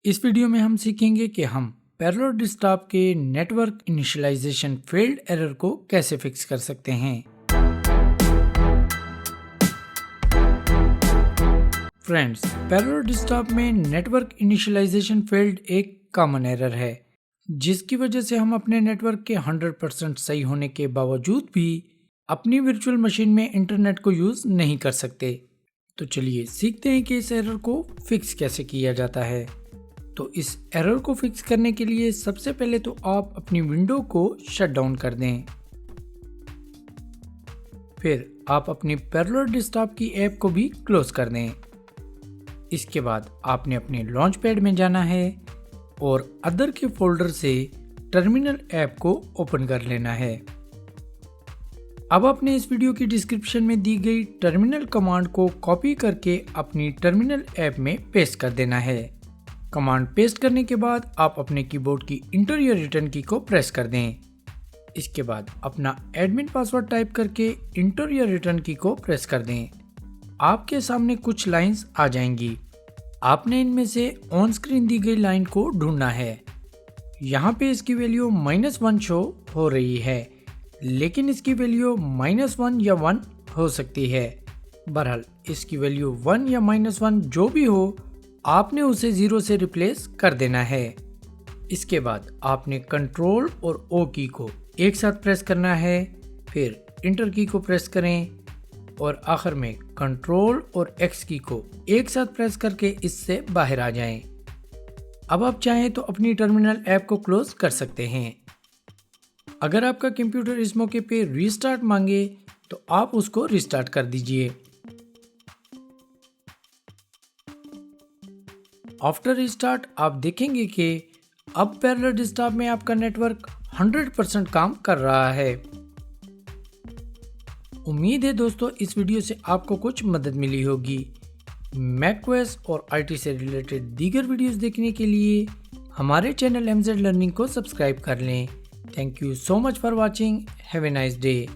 इस वीडियो में हम सीखेंगे कि हम पैरेलल डेस्कटॉप के नेटवर्क इनिशियलाइजेशन फेल्ड एरर को कैसे फिक्स कर सकते हैं। फ्रेंड्स, पैरेलल डेस्कटॉप में नेटवर्क इनिशियलाइजेशन फेल्ड एक कॉमन एरर है जिसकी वजह से हम अपने नेटवर्क के 100% सही होने के बावजूद भी अपनी वर्चुअल मशीन में इंटरनेट को यूज़ नहीं कर सकते। तो चलिए सीखते हैं कि इस एरर को फिक्स कैसे किया जाता है। तो इस एरर को फिक्स करने के लिए सबसे पहले तो आप अपनी विंडो को शट डाउन कर दें। फिर आप अपनी पैरेलल डेस्कटॉप की ऐप को भी क्लोज कर दें। इसके बाद आपने अपने लॉन्च पैड में जाना है और अदर के फोल्डर से टर्मिनल ऐप को ओपन कर लेना है। अब आपने इस वीडियो की डिस्क्रिप्शन में दी गई टर्मिनल कमांड को कॉपी करके अपनी टर्मिनल ऐप में पेस्ट कर देना है। कमांड पेस्ट करने के बाद आप अपने कीबोर्ड की इंटर या रिटर्न की को प्रेस कर दें। इसके बाद अपना एडमिन पासवर्ड टाइप करके इंटर या रिटर्न की को प्रेस कर दें। आपके सामने कुछ लाइंस आ जाएंगी। आपने इनमें से ऑन स्क्रीन दी गई लाइन को ढूंढना है। यहाँ पे इसकी वैल्यू -1 शो हो रही है, लेकिन इसकी वैल्यू -1 या 1 हो सकती है। बहरहाल इसकी वैल्यू 1 या -1 जो भी हो, आपने उसे 0 से रिप्लेस कर देना है। इसके बाद आपने कंट्रोल और ओ की को एक साथ प्रेस करना है, फिर इंटर की को प्रेस करें और आखिर में कंट्रोल और एक्स की को एक साथ प्रेस करके इससे बाहर आ जाएं। अब आप चाहें तो अपनी टर्मिनल ऐप को क्लोज कर सकते हैं। अगर आपका कंप्यूटर इस मौके पे रीस्टार्ट मांगे तो आप उसको रीस्टार्ट कर दीजिए। आफ्टर रिस्टार्ट आप देखेंगे कि अब पैरेलल डेस्कटॉप में आपका नेटवर्क 100% काम कर रहा है। उम्मीद है दोस्तों इस वीडियो से आपको कुछ मदद मिली होगी। मैकओएस और आईटी से रिलेटेड दीगर वीडियोस देखने के लिए हमारे चैनल MZ लर्निंग को सब्सक्राइब कर लें। Thank you so much for watching. Have a nice day.